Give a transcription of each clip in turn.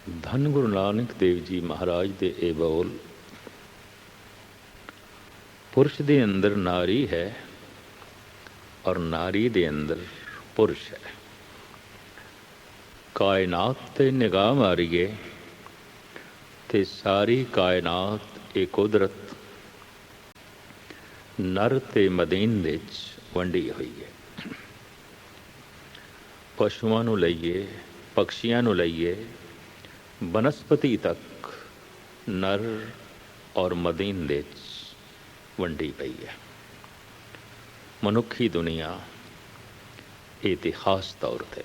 ਧੰਨ ਗੁਰੂ ਨਾਨਕ ਦੇਵ ਜੀ ਮਹਾਰਾਜ ਦੇ ਇਹ ਬੋਲ, ਪੁਰਸ਼ ਦੇ ਅੰਦਰ ਨਾਰੀ ਹੈ ਔਰ ਨਾਰੀ ਦੇ ਅੰਦਰ ਪੁਰਸ਼ ਹੈ। ਕਾਇਨਾਤ ਤੇ ਨਿਗਾਹ ਮਾਰੀਏ ਤੇ ਸਾਰੀ ਕਾਇਨਾਤ ਇਹ ਕੁਦਰਤ ਨਰ ਤੇ ਮਦੀਨ ਵਿੱਚ ਵੰਡੀ ਹੋਈ ਹੈ। ਪਸ਼ੂਆਂ ਨੂੰ ਲਈਏ, ਪਕਸ਼ੀਆਂ ਨੂੰ ਲਈਏ, ਬਨਸਪਤੀ ਤੱਕ ਨਰ ਔਰ ਮਦੀਨ ਦੇ ਵਿੱਚ ਵੰਡੀ ਪਈ ਹੈ। ਮਨੁੱਖੀ ਦੁਨੀਆ ਇਤਿਹਾਸ ਤੌਰ 'ਤੇ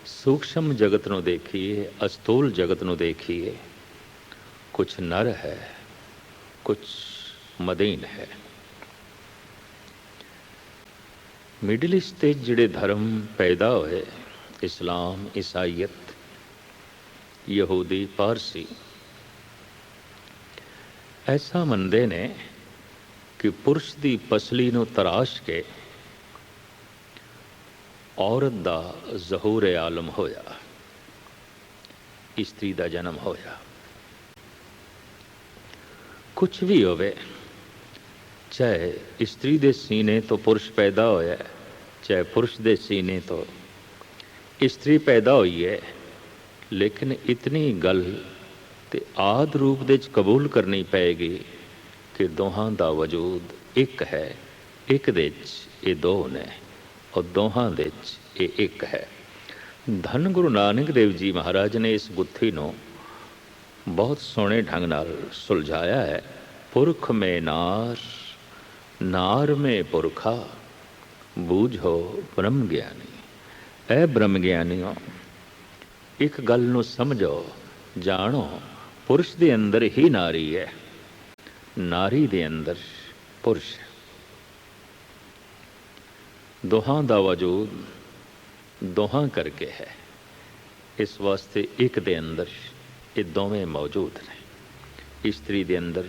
ਸੂਖਸ਼ਮ ਜਗਤ ਨੂੰ ਦੇਖੀਏ, ਅਸਥੂਲ ਜਗਤ ਨੂੰ ਦੇਖੀਏ, ਕੁਛ ਨਰ ਹੈ, ਕੁਛ ਮਦੀਨ ਹੈ। ਮਿਡਲ ਈਸਟ 'ਤੇ ਜਿਹੜੇ ਧਰਮ ਪੈਦਾ ਹੋਏ, ਇਸਲਾਮ, ਈਸਾਈਅਤ, ਯਹੂਦੀ, ਪਾਰਸੀ, ਐਸਾ ਮੰਨਦੇ ਨੇ ਕਿ ਪੁਰਸ਼ ਦੀ ਪਸਲੀ ਨੂੰ ਤਰਾਸ਼ ਕੇ ਔਰਤ ਦਾ ਜ਼ਹੂਰ ਆਲਮ ਹੋਇਆ, ਇਸਤਰੀ ਦਾ ਜਨਮ ਹੋਇਆ। ਕੁਛ ਵੀ ਹੋਵੇ, ਚਾਹੇ ਇਸਤਰੀ ਦੇ ਸੀਨੇ ਤੋਂ ਪੁਰਸ਼ ਪੈਦਾ ਹੋਇਆ, ਚਾਹੇ ਪੁਰਸ਼ ਦੇ ਸੀਨੇ ਤੋਂ ਇਸਤਰੀ ਪੈਦਾ ਹੋਈ ਹੈ, ਲੇਕਿਨ ਇਤਨੀ ਗੱਲ ਤੇ ਆਦਿ ਰੂਪ ਦੇ ਵਿੱਚ ਕਬੂਲ ਕਰਨੀ ਪਏਗੀ ਕਿ ਦੋਹਾਂ ਦਾ ਵਜੂਦ ਇੱਕ ਹੈ, ਇੱਕ ਦੇ ਵਿੱਚ ਇਹ ਦੋ ਨੇ ਔਰ ਦੋਹਾਂ ਦੇ ਵਿੱਚ ਇਹ ਇੱਕ ਹੈ। ਧੰਨ ਗੁਰੂ ਨਾਨਕ ਦੇਵ ਜੀ ਮਹਾਰਾਜ ਨੇ ਇਸ ਗੁੱਥੀ ਨੂੰ ਬਹੁਤ ਸੋਹਣੇ ਢੰਗ ਨਾਲ ਸੁਲਝਾਇਆ ਹੈ। ਪੁਰਖ ਮੇਂ ਨਾਰ, ਨਾਰ ਮੇਂ ਪੁਰਖਾ, ਬੂਝੋ ਬ੍ਰਹਮ ਗਿਆਨੀ। ਇਹ ਬ੍ਰਹਮ ਗਿਆਨੀਓ, ਇੱਕ ਗੱਲ ਨੂੰ ਸਮਝੋ, ਜਾਣੋ, ਪੁਰਸ਼ ਦੇ ਅੰਦਰ ਹੀ ਨਾਰੀ ਹੈ, ਨਾਰੀ ਦੇ ਅੰਦਰ ਪੁਰਸ਼ ਹੈ। ਦੋਹਾਂ ਦਾ ਵਜੂਦ ਦੋਹਾਂ ਕਰਕੇ ਹੈ। ਇਸ ਵਾਸਤੇ ਇੱਕ ਦੇ ਅੰਦਰ ਇਹ ਦੋਵੇਂ ਮੌਜੂਦ ਨੇ। ਇਸਤਰੀ ਦੇ ਅੰਦਰ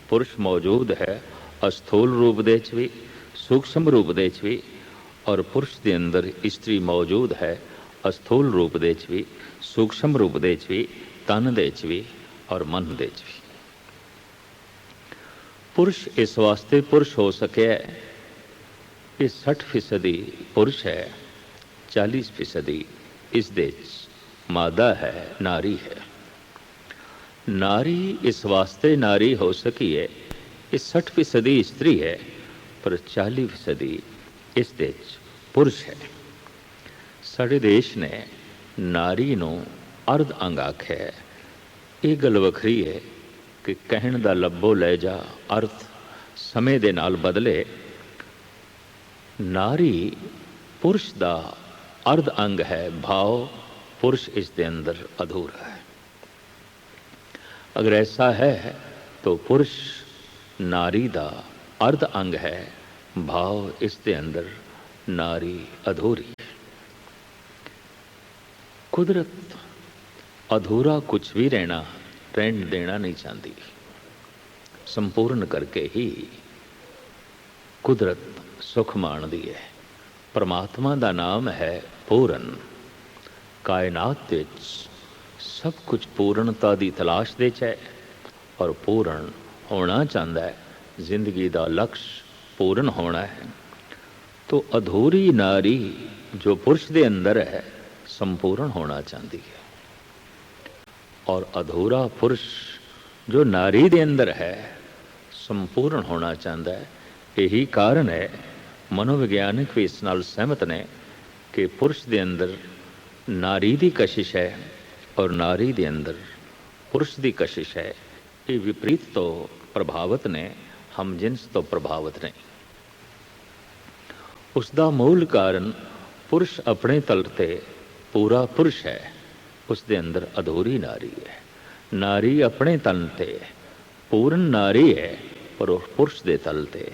ਪੁਰਸ਼ ਮੌਜੂਦ ਹੈ, ਅਸਥੂਲ ਰੂਪ ਦੇ ਵਿੱਚ ਵੀ, ਸੂਖਸ਼ਮ ਰੂਪ ਦੇ ਵਿੱਚ ਵੀ, ਔਰ ਪੁਰਸ਼ ਦੇ ਅੰਦਰ ਇਸਤਰੀ ਮੌਜੂਦ ਹੈ, ਅਸਥੂਲ ਰੂਪ ਦੇ ਵਿੱਚ ਵੀ, ਸੂਖਸ਼ਮ ਰੂਪ ਦੇ ਵਿੱਚ ਵੀ, ਤਨ ਦੇ ਵਿੱਚ ਵੀ ਔਰ ਮਨ ਦੇ ਵਿੱਚ ਵੀ। ਪੁਰਸ਼ ਇਸ ਵਾਸਤੇ ਪੁਰਸ਼ ਹੋ ਸਕਿਆ, ਇਹ 60% ਪੁਰਸ਼ ਹੈ, 40% ਇਸ ਦੇ ਵਿੱਚ ਮਾਦਾ ਹੈ, ਨਾਰੀ ਹੈ। ਨਾਰੀ ਇਸ ਵਾਸਤੇ ਨਾਰੀ ਹੋ ਸਕੀ ਹੈ, ਇਹ 60% ਇਸਤਰੀ ਹੈ, ਪਰ 40% ਇਸ ਦੇ ਵਿੱਚ ਪੁਰਸ਼ ਹੈ। ਸਾਡੇ ਦੇਸ਼ ਨੇ ਨਾਰੀ ਨੂੰ ਅਰਧ ਅੰਗ ਆਖਿਆ ਹੈ। ਇਹ ਗੱਲ ਵੱਖਰੀ ਹੈ ਕਿ ਕਹਿਣ ਦਾ ਲੱਭੋ ਲੈ ਜਾ ਅਰਥ ਸਮੇਂ ਦੇ ਨਾਲ ਬਦਲੇ। ਨਾਰੀ ਪੁਰਸ਼ ਦਾ ਅਰਧ ਅੰਗ ਹੈ, ਭਾਵ ਪੁਰਸ਼ ਇਸ ਦੇ ਅੰਦਰ ਅਧੂਰਾ ਹੈ। ਅਗਰ ਐਸਾ ਹੈ ਤਾਂ ਪੁਰਸ਼ ਨਾਰੀ ਦਾ ਅਰਧ ਅੰਗ ਹੈ, ਭਾਵ ਇਸ ਦੇ ਅੰਦਰ ਨਾਰੀ ਅਧੂਰੀ ਹੈ। ਕੁਦਰਤ ਅਧੂਰਾ ਕੁਛ ਵੀ ਰਹਿਣ ਦੇਣਾ ਨਹੀਂ ਚਾਹੁੰਦੀ, ਸੰਪੂਰਨ ਕਰਕੇ ਹੀ ਕੁਦਰਤ ਸੁਖ ਮਾਣਦੀ ਹੈ। ਪਰਮਾਤਮਾ ਦਾ ਨਾਮ ਹੈ ਪੂਰਨ। ਕਾਇਨਾਤ ਵਿੱਚ ਸਭ ਕੁਝ ਪੂਰਨਤਾ ਦੀ ਤਲਾਸ਼ ਦੇ 'ਚ ਹੈ ਔਰ ਪੂਰਨ ਹੋਣਾ ਚਾਹੁੰਦਾ ਹੈ। ਜ਼ਿੰਦਗੀ ਦਾ ਲਕਸ਼ ਪੂਰਨ ਹੋਣਾ ਹੈ। ਤੋ ਅਧੂਰੀ ਨਾਰੀ ਜੋ ਪੁਰਸ਼ ਦੇ ਅੰਦਰ ਹੈ, ਸੰਪੂਰਨ ਹੋਣਾ ਚਾਹੁੰਦੀ ਹੈ, ਔਰ ਅਧੂਰਾ ਪੁਰਸ਼ ਜੋ ਨਾਰੀ ਦੇ ਅੰਦਰ ਹੈ, ਸੰਪੂਰਨ ਹੋਣਾ ਚਾਹੁੰਦਾ ਹੈ। ਇਹੀ ਕਾਰਨ ਹੈ, ਮਨੋਵਿਗਿਆਨਕ ਵੀ ਇਸ ਨਾਲ ਸਹਿਮਤ ਨੇ ਕਿ ਪੁਰਸ਼ ਦੇ ਅੰਦਰ ਨਾਰੀ ਦੀ ਕਸ਼ਿਸ਼ ਹੈ ਔਰ ਨਾਰੀ ਦੇ ਅੰਦਰ ਪੁਰਸ਼ ਦੀ ਕਸ਼ਿਸ਼ ਹੈ। ਇਹ ਵਿਪਰੀਤ ਤੋਂ ਪ੍ਰਭਾਵਿਤ ਨੇ, ਹਮ ਜਿਨਸ ਤੋਂ ਪ੍ਰਭਾਵਿਤ ਨੇ। ਉਸ ਦਾ ਮੂਲ ਕਾਰਨ ਪੁਰਸ਼ ਆਪਣੇ ਤਲ 'ਤੇ ਪੂਰਾ ਪੁਰਸ਼ ਹੈ, ਉਸ ਦੇ ਅੰਦਰ ਅਧੂਰੀ ਨਾਰੀ ਹੈ। ਨਾਰੀ ਆਪਣੇ ਤਨ 'ਤੇ ਪੂਰਨ ਨਾਰੀ ਹੈ, ਪਰ ਉਹ ਪੁਰਸ਼ ਦੇ ਤਲ 'ਤੇ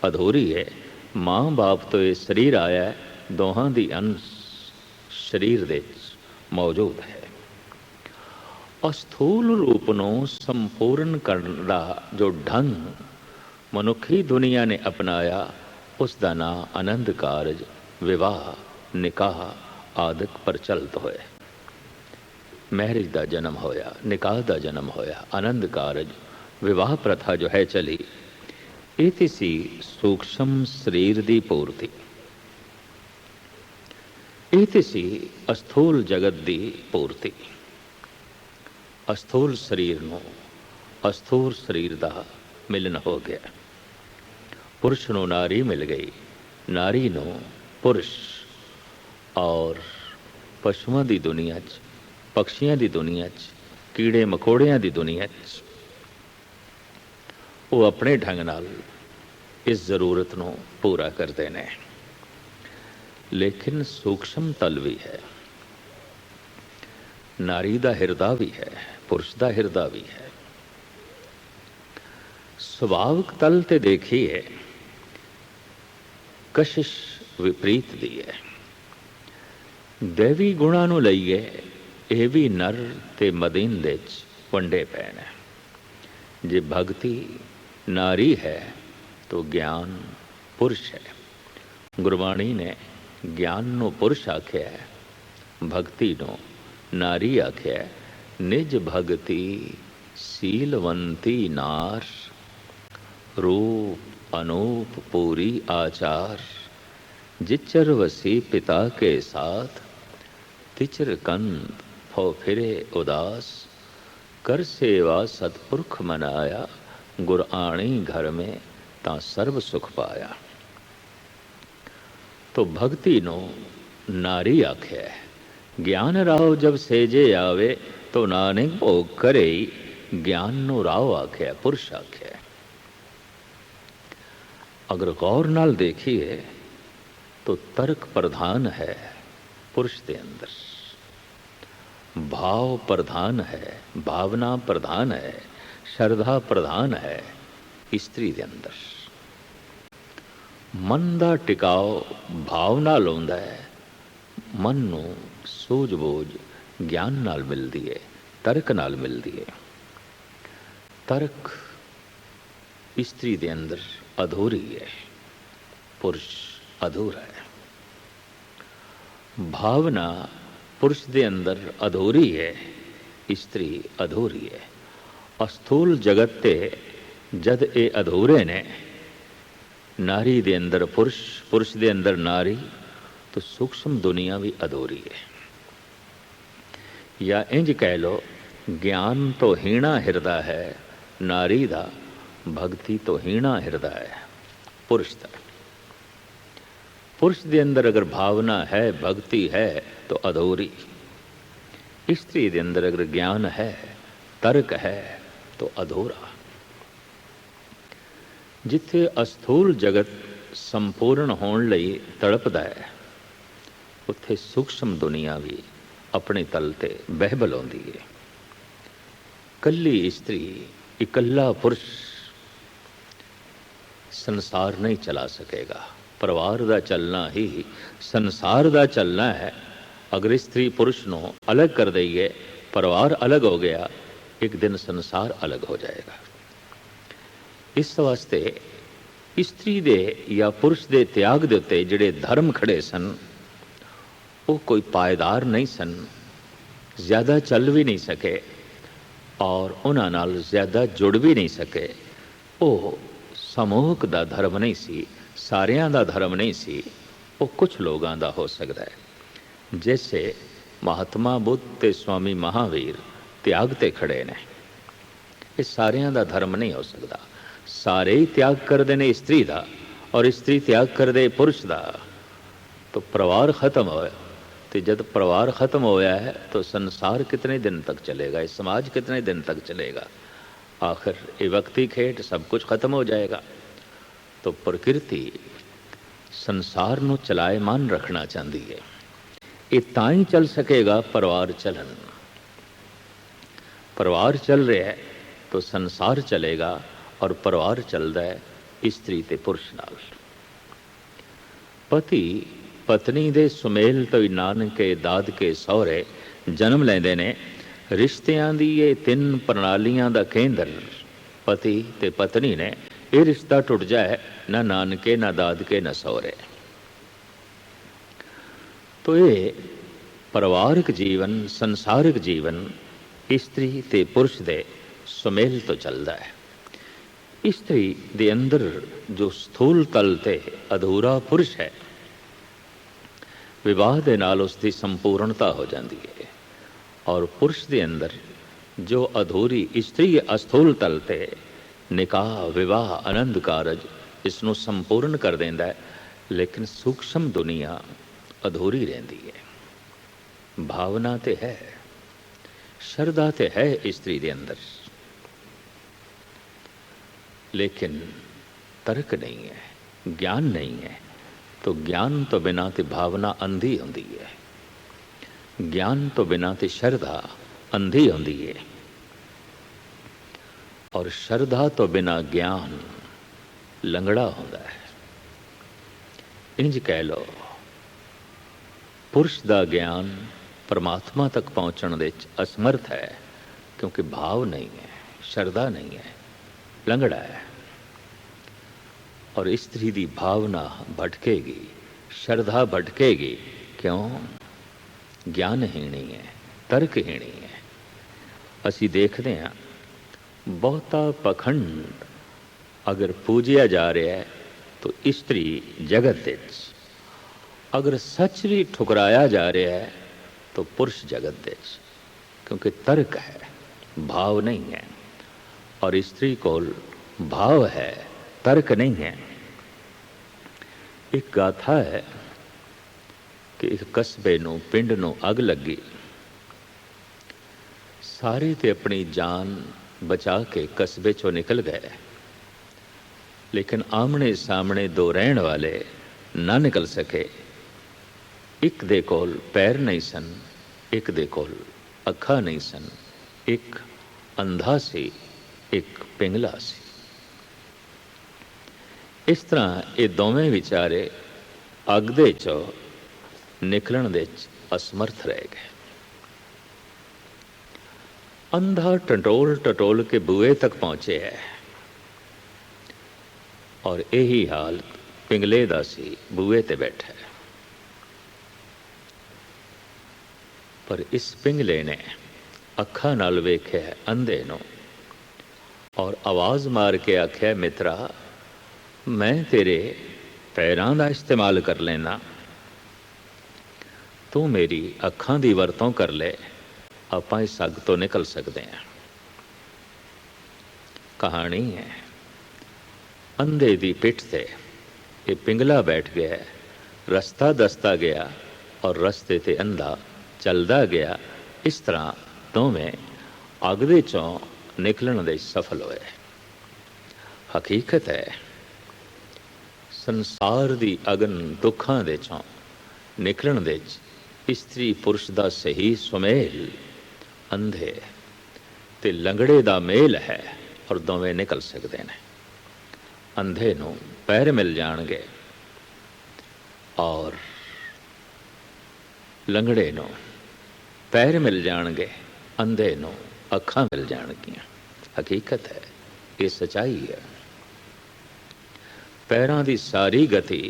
ਅਧੂਰੀ ਹੈ। ਮਾਂ ਬਾਪ ਤੋਂ ਇਹ ਸਰੀਰ ਆਇਆ, ਦੋਹਾਂ ਦੀ ਅੰਸ਼ ਸਰੀਰ ਦੇ ਵਿੱਚ ਮੌਜੂਦ ਹੈ। ਅਸਥੂਲ ਰੂਪ ਨੂੰ ਸੰਪੂਰਨ ਕਰਨ ਦਾ ਜੋ ਢੰਗ ਮਨੁੱਖੀ ਦੁਨੀਆ ਨੇ ਅਪਣਾਇਆ, ਉਸ ਦਾ ਨਾਂ ਆਨੰਦ ਕਾਰਜ, ਵਿਵਾਹ, ਨਿਕਾਹ ਆਦਿਕ ਪ੍ਰਚਲਿਤ ਹੋਏ। मैरिज का जन्म होया, निकाह का जन्म होया, आनंद कारज विवाह प्रथा जो है चली, ये सी सूक्ष्म शरीर की पूर्ति, ये सी अस्थूल जगत की पूर्ति। अस्थूल शरीर नूं अस्थूल शरीर का मिलन हो गया। पुरुष नूं नारी मिल गई, नारी नूं पुरुष। और पशुओं की दुनिया च, पक्षियों की दुनिया च, कीड़े मकोड़ियां की दुनिया च वो अपने ढंग नाल इस जरूरत नूं पूरा करते हैं। लेकिन सूक्ष्म तल भी है, नारी का हिरदा भी है, पुरुष का हिरदा भी है। सुभाविक तल ते देखिए कशिश विपरीत दी है। दैवी गुणा नूं लईए ये भी नर ते मदीन दे वंडे पै ने। जे भगति नारी है तो ज्ञान पुरुष है। गुरबाणी ने ज्ञान नूं पुरुष आख्या है, भगति नूं नारी आख्या है। निज भगति सीलवंती नार, रूप अनूप पूरी आचार। जिचर वसी पिता के साथ, तिचर कंद हो फिरे उदास। कर सेवा सतपुरख मनाया, गुर आणी घर में ता सर्व सुख पाया। तो भक्ति नो नारी आख्या है। ज्ञान राव जब सेजे आवे, तो नानक भोग करे। ज्ञान नो राव आख्या, पुरुष आख्या। अगर गौर नाल देखिए तो तर्क प्रधान है पुरुष के अंदर, भाव प्रधान है, भावना प्रधान है, श्रद्धा प्रधान है स्त्री के अंदर। मन का टिकाव भाव नाल होंदा है। मन नूं सूझबूझ ज्ञान नाल मिलती है, तर्क नाल मिलती है। तर्क स्त्री के अंदर अधूरी है, पुरुष अधूरा है। भावना पुरुष के अंदर अधूरी है, स्त्री अधूरी है। अस्थूल जगत ते जद ए अधूरे ने, नारी दे अंदर पुरुष, पुरुष दे अंदर नारी, तो सूक्ष्म दुनिया भी अधूरी है। या इंज कह लो, ज्ञान तो हीणा हिरदा है नारी दा, भक्ति तो हीणा हिरदा है पुरुष दा। पुरुष के अंदर अगर भावना है, भक्ति है तो अधूरी। स्त्री के अंदर अगर ज्ञान है, तर्क है तो अधूरा। जिथे अस्थूल जगत संपूर्ण होने लई तड़पदा है, उत्थे सूक्ष्म दुनिया भी अपने तल ते बह बलाउंदी है। कल्ली स्त्री, इकल्ला पुरुष संसार नहीं चला सकेगा। परिवार का चलना ही संसार का चलना है। अगर स्त्री पुरुष नूं अलग कर देइए, परिवार अलग हो गया, एक दिन संसार अलग हो जाएगा। इस वास्ते स्त्री दे या पुरुष दे त्याग दे उत्ते जिहड़े धर्म खड़े सन, वो कोई पायदार नहीं सन, ज़्यादा चल भी नहीं सके और उन्हां नाल ज़्यादा जुड़ भी नहीं सके। वो समूहक दा धर्म नहीं सी, सारियां दा धर्म नहीं सी, वो कुछ लोगों का हो सकता है। जैसे महात्मा बुद्ध ते स्वामी महावीर त्याग ते खड़े ने, ये सारियां दा धर्म नहीं हो सकता। सारे ही त्याग करते हैं स्त्री का, और स्त्री त्याग कर दे पुरुष का, तो परिवार खत्म होया। तो जब परिवार खत्म होया है तो संसार कितने दिन तक चलेगा, इस समाज कितने दिन तक चलेगा। आखिर ये वक्ती खेट सब कुछ खत्म हो जाएगा। तो प्रकृति संसार नूं चलायमान रखना चाहती है। ये ताई चल सकेगा परिवार चलन। परिवार चल रहा है तो संसार चलेगा, और परिवार चलता है स्त्री ते पुरुष नाल। पति पत्नी दे सुमेल तो नानके दादके सहुरे जन्म लेंदे ने। रिश्तियां दी ये तीन प्रणालियां दा केंद्र पति ते पत्नी ने। ये रिश्ता टुट जाए, ना नानके, ना दादके, ना सहुरे। तो ये ਪਰਿਵਾਰਕ ਜੀਵਨ, ਸੰਸਾਰਿਕ ਜੀਵਨ ਇਸਤਰੀ ਤੇ ਪੁਰਸ਼ ਦੇ ਸੁਮੇਲ ਤੋਂ ਚੱਲਦਾ ਹੈ। ਇਸਤਰੀ ਦੇ ਅੰਦਰ ਜੋ ਸਥੂਲ ਤਲ ਤੇ ਅਧੂਰਾ ਪੁਰਸ਼ ਹੈ, ਵਿਵਾਹ ਦੇ ਨਾਲ ਉਸ ਦੀ ਸੰਪੂਰਨਤਾ ਹੋ ਜਾਂਦੀ ਹੈ। ਔਰ ਪੁਰਸ਼ ਦੇ ਅੰਦਰ ਜੋ ਅਧੂਰੀ ਇਸਤਰੀ ਅਸਥੂਲ ਤਲ ਤੇ ਨਿਕਾਹ, ਵਿਵਾਹ, ਆਨੰਦ ਕਾਰਜ ਇਸ ਨੂੰ ਸੰਪੂਰਨ ਕਰ ਦਿੰਦਾ ਹੈ। ਲੇਕਿਨ ਸੂਖਸ਼ਮ ਦੁਨੀਆ ਅਧੂਰੀ ਰਹਿੰਦੀ ਹੈ। ਭਾਵਨਾ ਤੇ ਹੈ, ਸ਼ਰਧਾ ਤੇ ਹੈ ਇਸਤਰੀ ਦੇ ਅੰਦਰ, ਲੇਕਿਨ ਤਰਕ ਨਹੀਂ ਹੈ, ਗਿਆਨ ਨਹੀਂ ਹੈ। तो ज्ञान तो बिना ते भावना अंधी होंदी है, ज्ञान तो बिना ते श्रद्धा अंधी होंदी है, और श्रद्धा तो बिना ज्ञान लंगड़ा होंदा है। इंज कह लो, पुरुष दा ज्ञान परमात्मा तक पहुँचण दे असमर्थ है, क्योंकि भाव नहीं है, श्रद्धा नहीं है, लंगड़ा है। और स्त्री की भावना भटकेगी, श्रद्धा भटकेगी। क्यों? ज्ञानहीणी है, तर्कहीणी है। असी देखते हैं बहुता पखंड अगर पूजिया जा रहा है तो स्त्री जगत विच, अगर सच भी ठुकराया जा रहा है तो पुरुष जगत विच, क्योंकि तर्क है, भाव नहीं है। और स्त्री कोल भाव है, तर्क नहीं है। एक गाथा है कि एक कस्बे नूं, पिंड नूं अग लगी, सारे ते अपनी जान बचा के कस्बे चों निकल गए, लेकिन आमने सामने दो रहण वाले ना निकल सके। एक दे कोल पैर नहीं सन, एक दे कोल अखा नहीं सन, एक अंधा सी, एक पिंगला सी। इस तरह ये दोवें विचारे अग दे चो निकलण दे असमर्थ रह गए। अंधा टटोल टटोल के बूए तक पहुंचे है, और यही हाल पिंगले दा सी, बूए ते बैठा है। पर इस पिंगले ने अखा नाल वेख्या अंधे नूं, और आवाज़ मार के आख्या, मित्रा मैं तेरे पैरां दा इस्तेमाल कर लेना, तू मेरी अखां दी वरतों कर ले, आपां इस अग तो निकल सकते हैं। कहानी है, अंधे दी पिठ ते ये पिंगला बैठ गया, रस्ता दसता गया और रस्ते ते अंधा चलदा गया। इस तरह दोवें अग दे चों निकलण दे सफल होए। हकीकत है, संसार दी अगन दुखां दे चों निकलण दे स्त्री पुरुष दा सही सुमेल अंधे ते लंगड़े दा मेल है, और दोवें निकल सकते हैं। अंधे नूं पैर मिल जाणगे और लंगड़े नूं पैर मिल जाणगे, अंधे नूं अखां मिल जाणगियां। हकीकत है, ये सच्चाई है। पैरां दी सारी गति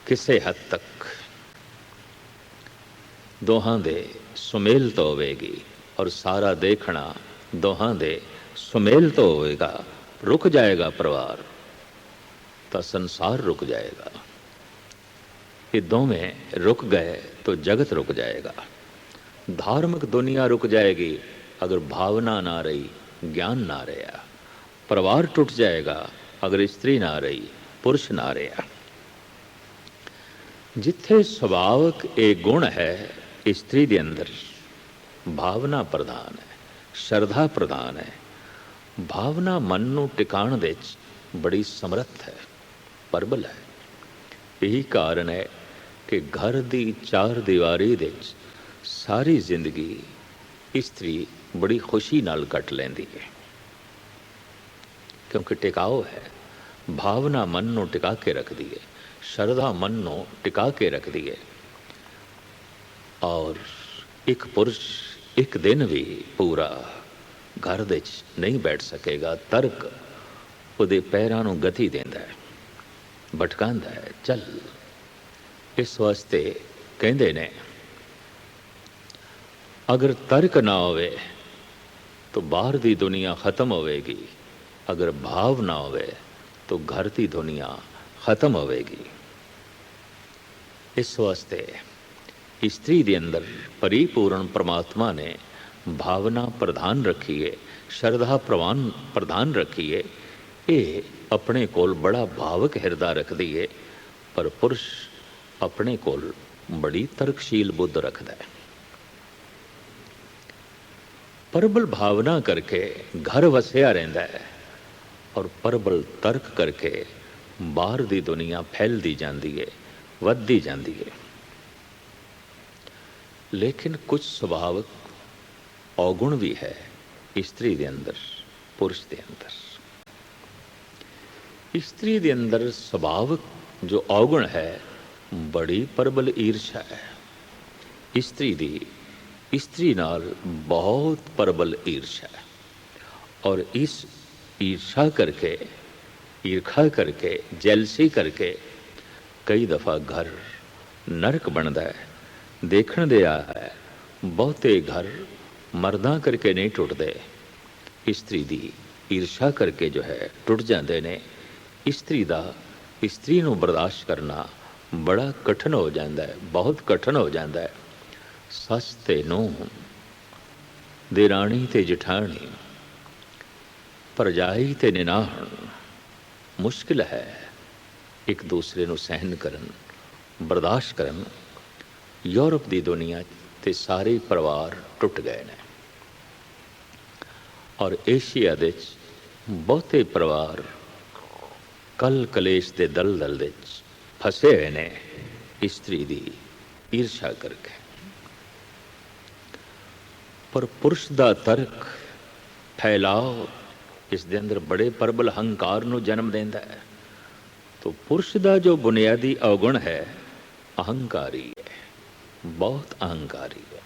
किसे हद तक दोहां दे सुमेल तो होवेगी, और सारा देखना दोहां दे सुमेल तो होवेगा। रुक जाएगा परिवार तो संसार रुक जाएगा। ये दोवें रुक गए तो जगत रुक जाएगा। धार्मिक दुनिया रुक जाएगी अगर भावना ना रही, ज्ञान ना रहा। परिवार टूट जाएगा अगर स्त्री ना रही, पुरुष ना रहा। जिथे सुभावक एक गुण है स्त्री के अंदर, भावना प्रधान है, श्रद्धा प्रधान है। भावना मन नूं टिकाण दे बड़ी समर्थ है, प्रबल है। यही कारण है कि घर दी चार दीवारी दे सारी जिंदगी स्त्री बड़ी खुशी नाल कट लैंदी है, क्योंकि टिकाऊ है। भावना मन नूं टिका के रख दी है, श्रद्धा मन नूं टिका के रख दी है। और एक पुरुष एक दिन भी पूरा घर दे नहीं बैठ सकेगा। तर्क उहदे पैरां नूं गति देंदा है, भटकांदा है। चल, इस वास्ते ਕਹਿੰਦੇ ਨੇ अगर तर्क ना होवे तो बाहर दी दुनिया खत्म होवेगी, अगर भाव ना होवे तो घर दी दुनिया खत्म होवेगी। इस वास्ते स्त्री दे अंदर परिपूर्ण परमात्मा ने भावना प्रधान रखी है, श्रद्धा प्रधान रखी है। ये अपने कोल बड़ा भावक हिरदा रखती है, पर पुरुष अपने कोल बड़ी तर्कशील बुद्ध रखता है। परबल भावना करके घर वसिया रहिंदा है और परबल तर्क करके बाहर दी दुनिया फैलदी जांदी है, वधदी जांदी है। लेकिन कुछ स्वभावक अवगुण भी है स्त्री दे अंदर, पुरुष दे अंदर। स्त्री दे अंदर स्वभावक जो अवगुण है, बड़ी परबल ईर्षा है। स्त्री नाल बहुत परबल ईर्षा है, और इस ईर्षा करके जैलसी करके कई दफ़ा घर नरक बनता है। देखण दे आ है बहुते घर मर्दां करके नहीं टुटते, स्त्री दी ईर्षा करके जो है टुट जाते ने। स्त्री नूं बर्दाश्त करना बड़ा कठिन हो जाता है, बहुत कठिन हो जाता है। सस ते नूंह, देराणी ते जठाणी, परजाई ते निनाहण मुश्किल है एक दूसरे नूं सहन करन, बर्दाश्त करन। यूरोप दी दुनिया ते सारे परिवार टुट गए ने, और एशिया दे बहुते परिवार कल कलेश दे दलदल दे फसे हुए ने स्त्री दी ईर्षा करके। पर पुरुष दा तर्क फैलाव इस दे अंदर बड़े परबल हंकार नूं जन्म देंदा है। तो पुरुष दा जो बुनियादी अवगुण है, अहंकारी है, बहुत अहंकारी है।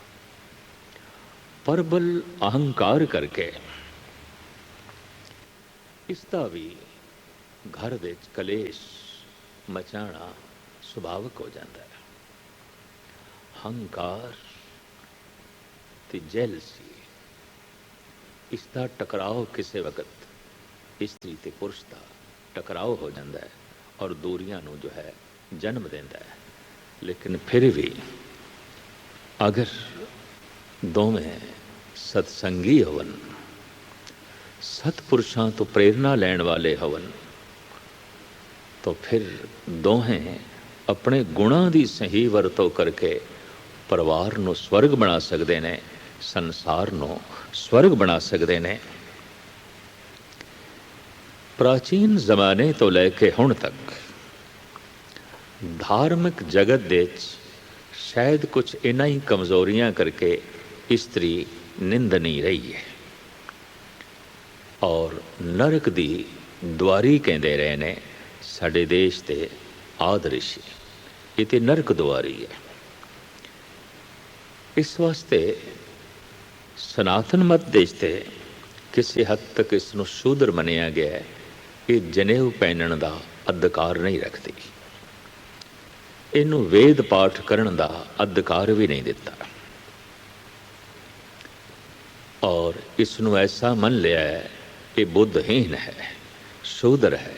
परबल अहंकार करके इसदा भी घर दे कलेश मचाना सुभाविक हो जाता है। हंकार ते जैलसी, इसका टकराव किसी वक्त स्त्री ते पुरुष का टकराव हो जाता है और दूरियां नूं जो है जन्म देता है। लेकिन फिर भी अगर दोवें सत्संगी होवन, सतपुरुषां तो प्रेरणा लैण वाले होवन, तो फिर दोहें अपने गुणां दी सही वरतों करके परिवार नूं स्वर्ग बना सकते हैं, संसार नूं स्वर्ग बना सकते हैं। प्राचीन जमाने तो लैके हुण तक धार्मिक जगत दे शायद कुछ इन्हां ही कमजोरियां करके स्त्री निंदनी रही है, और नरक दी द्वारी कहते रहे ने साडे देश के आदि ऋषि। ये तो नरक द्वारी है। इस वास्ते सनातन मत देश ते किसी हद तक इसनूं शूद्र मनिया गया है। ये जनेऊ पहनण का अधिकार नहीं रखती, इनू वेद पाठ करन का अधिकार भी नहीं दिता, और इसनूं ऐसा मन लिया है कि बुद्धहीन है, शूद्र है।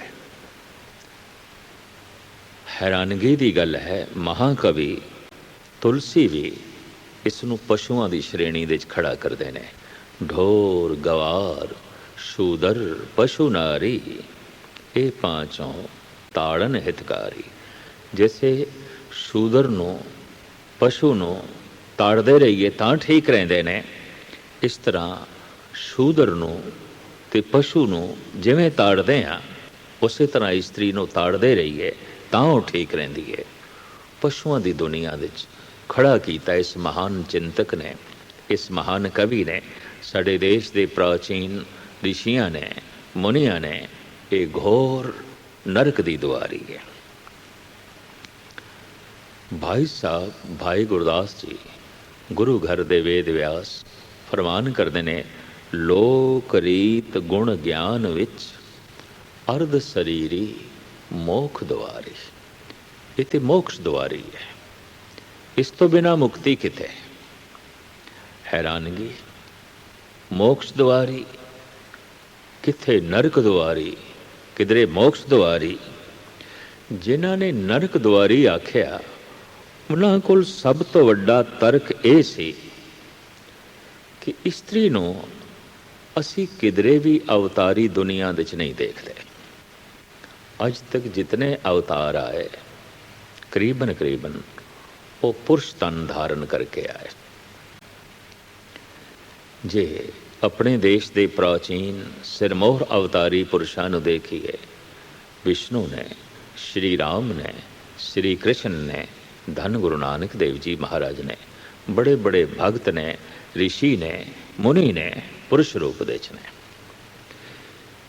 हैरानगी की गल है, महाकवि तुलसी भी इसनूं पशुओं की श्रेणी दे खड़ा करते हैं। ढोर गवार शूदर पशु नारी, ये पांचों ताड़न हितकारी। जैसे शूदर नूं पशु नूं ताड़दे रहिए तां ठीक रहिंदे ने, इस तरह शूदर नूं ते पशु नूं जिवें ताड़दे आ, उस तरह स्त्री नूं ताड़दे रहिए तां वो ठीक रहिंदी है। पशुओं की दुनिया विच खड़ा किया इस महान चिंतक ने, इस महान कवि ने, साडे देश के प्राचीन ऋषियां ने, मुनिया ने। ये घोर नरक की दुआरी है। भाई साहब भाई गुरदास जी गुरु घर दे वेद व्यास फरमान करते ने, लोक रीत गुण ज्ञान विच अर्ध शरीरी मोख द्वारी। ये तो मोक्ष द्वारी है। इस तो बिना मुक्ति किते। हैरानगी, मोक्ष द्वारी किथे नरक द्वारी, किधरे मोक्ष द्वारी। जिन्हां ने नरक द्वारी आख्या उन्हां कोल सब तो वड्डा तर्क ਇਹ ਸੀ कि इस्त्री ਨੂੰ ਅਸੀਂ किधरे भी अवतारी दुनिया ਵਿੱਚ नहीं देखते। ਅੱਜ तक जितने अवतार आए करीबन करीबन वो पुरुष तन धारण करके आए। जे अपने देश के प्राचीन सिरमौर अवतारी पुरुषों को देखिए, विष्णु ने, श्री राम ने, श्री कृष्ण ने, धन गुरु नानक देव जी महाराज ने, बड़े बड़े भगत ने, ऋषि ने, मुनि ने पुरुष रूप दे ने।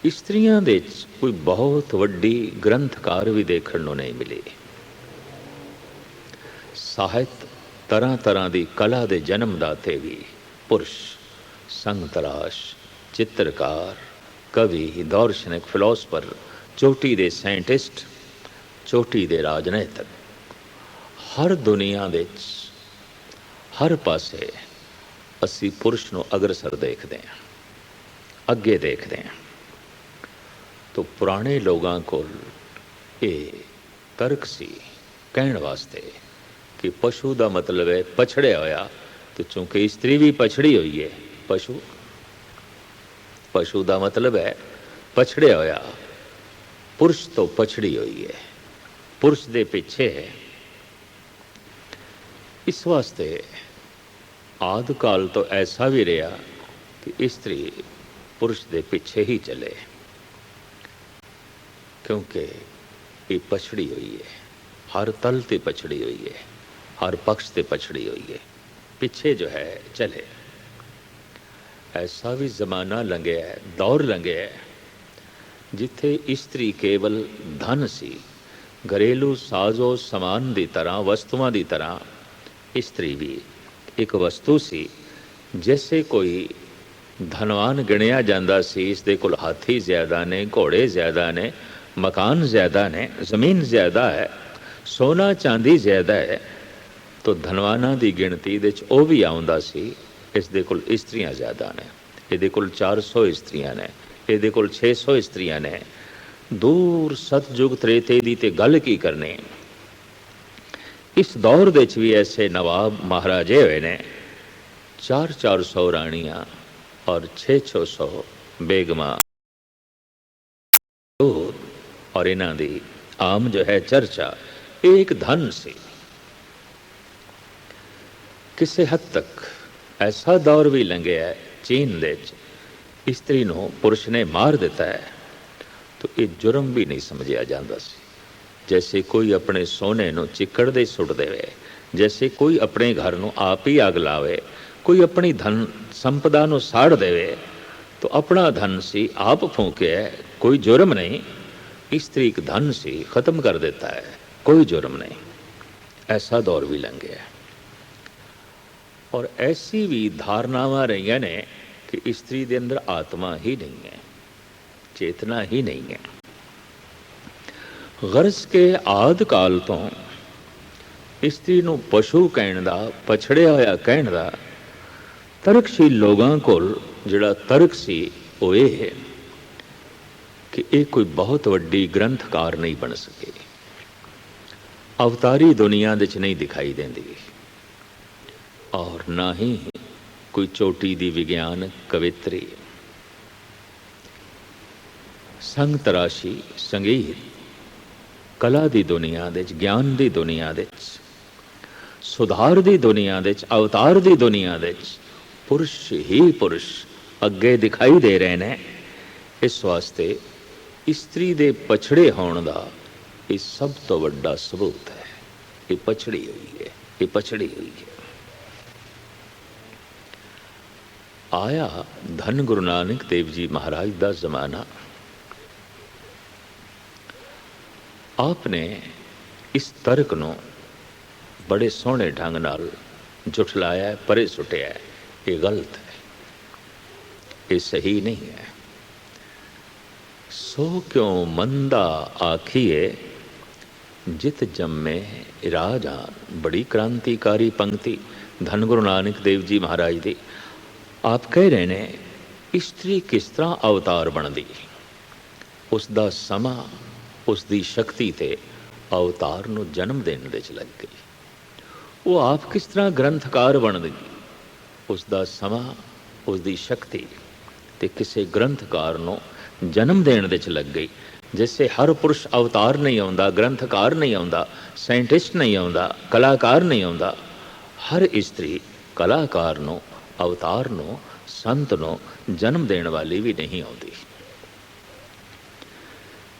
इस्त्रियां दे कोई बहुत वड्डी ग्रंथकार भी देखने को नहीं मिली। ਸਾਹਿਤ तरह तरह की कला के जन्मदाते भी पुरुष, संगतराश, चित्रकार, कवि, दार्शनिक, फिलोसफर, चोटी के साइंटिस्ट, चोटी के राजनीतिक, हर दुनिया दे हर पासे असी पुरुष को अग्रसर देखते हैं, अगे देखते हैं। तो पुराने लोगों को ये तर्क सी कहने वास्ते कि पशु का मतलब है पछड़िया होया, तो चूंकि स्त्री भी पछड़ी हुई है, पशु पशु का मतलब है पछड़िया होया, पुरुष तो पछड़ी हुई है, पुरुष दे पीछे है। इस वास्ते आदि काल तो ऐसा भी रहा कि स्त्री पुरुष दे पीछे ही चले, क्योंकि ये पछड़ी हुई है, हर तल ते पछड़ी हुई है, हर पक्ष से पछड़ी हुई है, पीछे जो है चले। ऐसा भी जमाना लंघे है, दौर लंघे है, जिथे स्त्री केवल धन सी, घरेलू साजो समान की तरह, वस्तुआं की तरह स्त्री भी एक वस्तु सी। जैसे कोई धनवान गिणिया जाता सी, इसदे कोल हाथी ज्यादा ने, घोड़े ज्यादा ने, मकान ज्यादा ने, जमीन ज्यादा है, सोना चांदी ज्यादा है, तो धनवाना की गिणती दे वो भी आउंदा सी। इसदे कोल इस्त्रियां ज्यादा ने, इहदे कोल 400 इस्त्रियां ने, इहदे कोल 600 इस्त्रियां ने। दूर सतयुग त्रेते दी ते गल की करनी। इस दौर दे च भी ऐसे नवाब महाराजे हुए ने, 400 रानियां और 600 बेगमां, और इन्हां दी आम जो है चर्चा एक धन सी। किसी हद तक ऐसा दौर भी लंघे है चीन दे स्त्री नूं पुरुष ने मार दिता है, तो ये जुर्म भी नहीं समझिया जाता सी। जैसे कोई अपने सोने नूं चिक्कड़ दे सुट देवे, जैसे कोई अपने घर नूं आप ही आग लावे, कोई अपनी धन संपदा नूं साड़ देवे, तो अपना धन सी आप फूके, कोई जुर्म नहीं। स्त्री एक धन सी, खत्म कर देता है, कोई जुर्म नहीं। ऐसा दौर भी लंघ गया। और ऐसी भी धारणावां रही ने कि स्त्री के अंदर आत्मा ही नहीं है, चेतना ही नहीं है। गरज के आदि काल तो स्त्री नूं पशु कहण दा, पछड़िया होया कहण दा तरकशील लोगों को जिहड़ा तर्क सी वो ये है कि ये कोई बहुत वड्डी ग्रंथकार नहीं बन सके, अवतारी दुनिया दे च नहीं दिखाई देंदी, और ना ही कोई चोटी दी विज्ञान कवित्री। संग तराशी, संगीत, कला दी दुनिया दे च, ज्ञान दी दुनिया दे च, सुधार दी दुनिया दे च, अवतार दी दुनिया दे च पुरुष ही पुरुष अगे दिखाई दे रहे ने। इस वास्ते स्त्री दे पछड़े होने का ये सब तो बड़ा सबूत है। ये पछड़ी हुई है, ये पछड़ी हुई है। आया धन गुरु नानक देव जी महाराज का जमाना, आपने इस तर्क नूं बड़े सोहने ढंग नाल जुठलाया है, परे सुटिया है। ये गलत है, ये सही नहीं है। सो क्यों मंदा आखिए जित जम्मे राजान। बड़ी क्रांतिकारी पंक्ति धन गुरु नानक देव जी महाराज दी। आप कह रहे ने इस्त्री किस तरह अवतार बनदी, उसका समा उसकी शक्ति ते अवतार नूं जन्म देने दे च लग गई। वो आप किस तरह ग्रंथकार बन गई, उसका समा उसकी शक्ति ते किसी ग्रंथकार नूं जन्म देने दे च लग गई। जैसे हर पुरुष अवतार नहीं आउंदा, ग्रंथकार नहीं आउंदा, साइंटिस्ट नहीं आउंदा, कलाकार नहीं आउंदा, हर इस्त्री कलाकार नूं, अवतार नूं, संत नूं जन्म देने वाली भी नहीं आउंदी।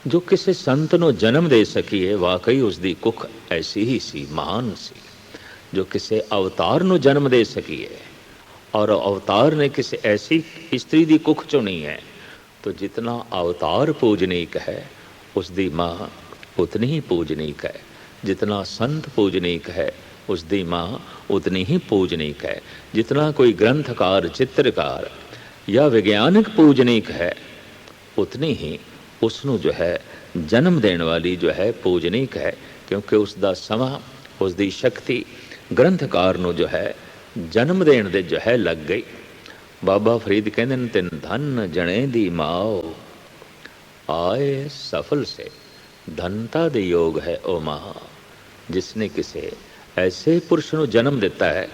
जो किसी संत नूं जन्म दे सकी है, वाकई उसकी कुख ऐसी ही सी, महान सी। जो किसी अवतार नूं जन्म दे सकी है और अवतार ने किसी ऐसी स्त्री की कुख चुनी है, तो जितना अवतार पूजनीक है उसकी माँ उतनी ही पूजनीक है। जितना संत पूजनीक है उसकी माँ उतनी ही पूजनीक है। जितना कोई ग्रंथकार, चित्रकार या वैज्ञानिक पूजनीक है, उतनी ही उसनों जो है जन्म देने वाली जो है पूजनीक है, क्योंकि उसका समा उसकी शक्ति ग्रंथकार नूं जो है जन्म देने दे जो है लग गई। बाबा फरीद कहते हैं तिन धन जने दी माओ, आए सफल से धनता दे योग है ओ माँ। जिसने किसी ऐसे पुरुष नूं जन्म दिता है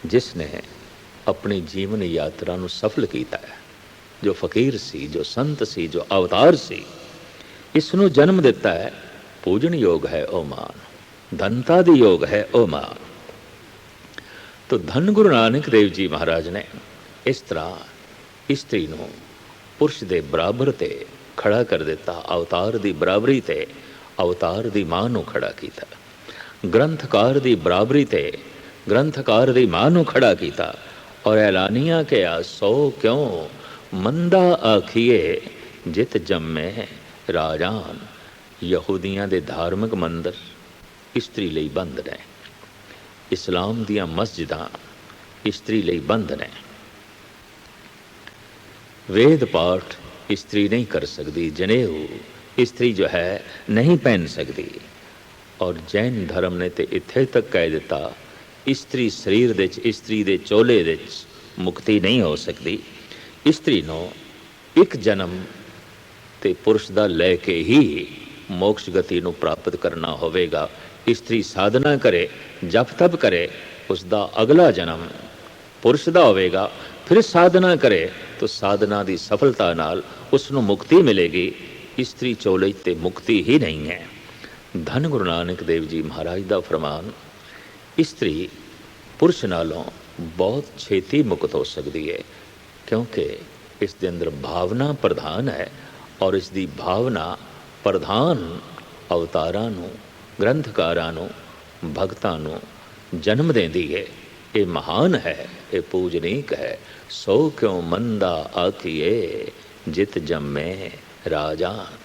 जिसने अपनी जीवन यात्रा नूं सफल किया है, जो फकीर सी, जो संत सी, जो अवतार सी, इसनूं जन्म दिता है, पूजन योग है ओ माँ, धनता दी योग है ओ माँ। तो धन गुरु नानक देव जी महाराज ने इस तरह स्त्री नूं पुरुष दे बराबर ते खड़ा कर दिता, अवतार दी बराबरी ते अवतार दी मां नूं खड़ा कीता, ग्रंथकार दी बराबरी ते ग्रंथकार दी मां नूं खड़ा कीता और ऐलानिया किया सो क्यों मंदा आखिए जित जम्मे राजान। यहूदियां दे धार्मिक मंदिर स्त्री लई बंद ने, इस्लाम दियां मस्जिदां स्त्री लई बंद ने। वेद पाठ स्त्री नहीं कर सकती, जनेऊ स्त्री जो है नहीं पहन सकती। और जैन धर्म ने तो इत्थे तक कह दिता स्त्री शरीर दे स्त्री दे चोले दे मुक्ति नहीं हो सकती। स्त्री नूं एक जन्म ते पुरुष दा लैके ही मोक्ष गति नूं प्राप्त करना होवेगा। स्त्री साधना करे, जप तप करे, उसका अगला जन्म पुरुष दा होवेगा। फिर साधना करे तो साधना की सफलता नाल उसनों मुक्ति मिलेगी। स्त्री चोले ते मुक्ति ही नहीं है। धन गुरु नानक देव जी महाराज का फरमान, स्त्री पुरुष नालों बहुत छेती मुक्त हो सकती है, क्योंकि इसके अंदर भावना प्रधान है और इसकी भावना प्रधान अवतारां नूं, ग्रंथकारां नूं, भगतां नूं जन्म देंदी है। ये महान है, ये पूजनीक है। सो क्यों मंदा आखिए जित जम्मे राजान।